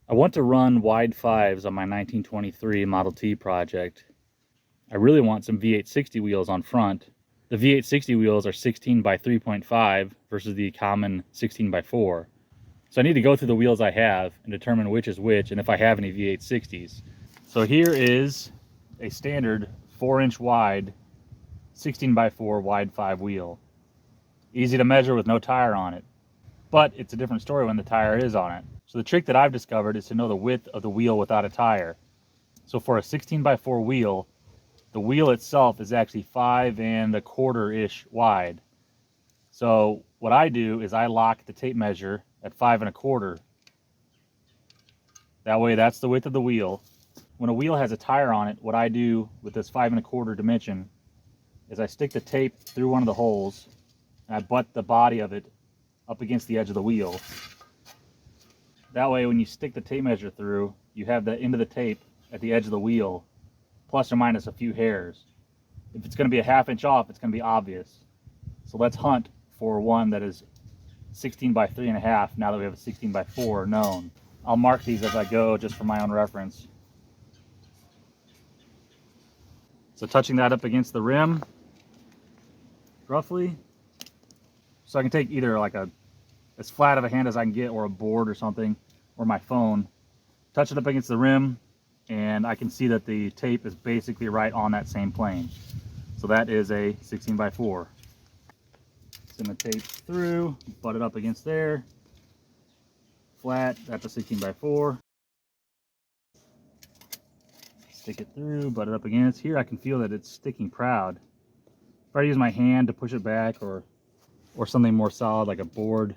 I want to run wide fives on my 1923 Model T project. I really want some V8-60 wheels on front. The V8-60 wheels are 16 by 3.5 versus the common 16 by 4. So I need to go through the wheels I have and determine which is which and if I have any V8-60s. So here is a standard 4-inch wide 16 by 4 wide 5 wheel. Easy to measure with no tire on it. But it's a different story when the tire is on it. So the trick that I've discovered is to know the width of the wheel without a tire. So for a 16 by 4 wheel, the wheel itself is actually 5 1/4-ish wide. So what I do is I lock the tape measure at 5 1/4. That way that's the width of the wheel. When a wheel has a tire on it, what I do with this 5 1/4 dimension is I stick the tape through one of the holes and I butt the body of it up against the edge of the wheel. That way when you stick the tape measure through, you have the end of the tape at the edge of the wheel, plus or minus a few hairs. If it's going to be a 1/2 inch off, it's going to be obvious. So let's hunt for one that is 16 by 3.5 now that we have a 16 by 4 known. I'll mark these as I go just for my own reference. So touching that up against the rim, roughly. So I can take either like as flat of a hand as I can get, or a board or something, or my phone. Touch it up against the rim, and I can see that the tape is basically right on that same plane. So that is a 16 by 4. Send the tape through, butt it up against there. Flat, that's a 16 by 4. Stick it through, butt it up against. Here I can feel that it's sticking proud. If I use my hand to push it back, or something more solid like a board,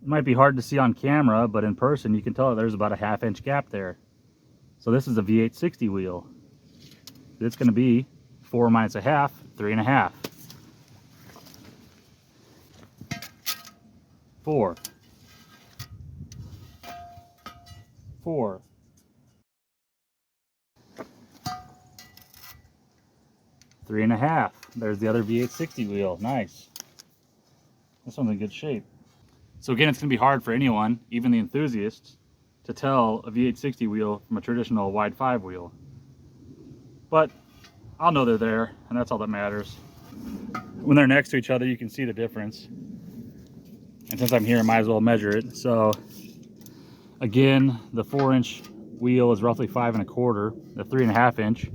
it might be hard to see on camera, but in person you can tell there's about a 1/2 inch gap there. So this is a V8-60 wheel. It's going to be 4 minus a half, 3.5. 4. 4. 3.5. There's the other V8-60 wheel. Nice. This one's in good shape. So again, it's going to be hard for anyone, even the enthusiasts, to tell a V8-60 wheel from a traditional wide 5 wheel. But I'll know they're there, and that's all that matters. When they're next to each other, you can see the difference. And since I'm here, I might as well measure it. So again, the 4-inch wheel is roughly 5 1/4. The 3.5 inch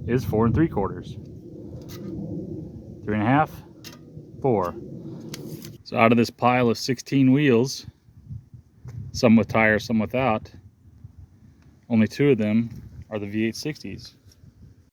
is 4 3/4. 3.5, 4. So out of this pile of 16 wheels, some with tires, some without, only 2 of them are the V8-60s.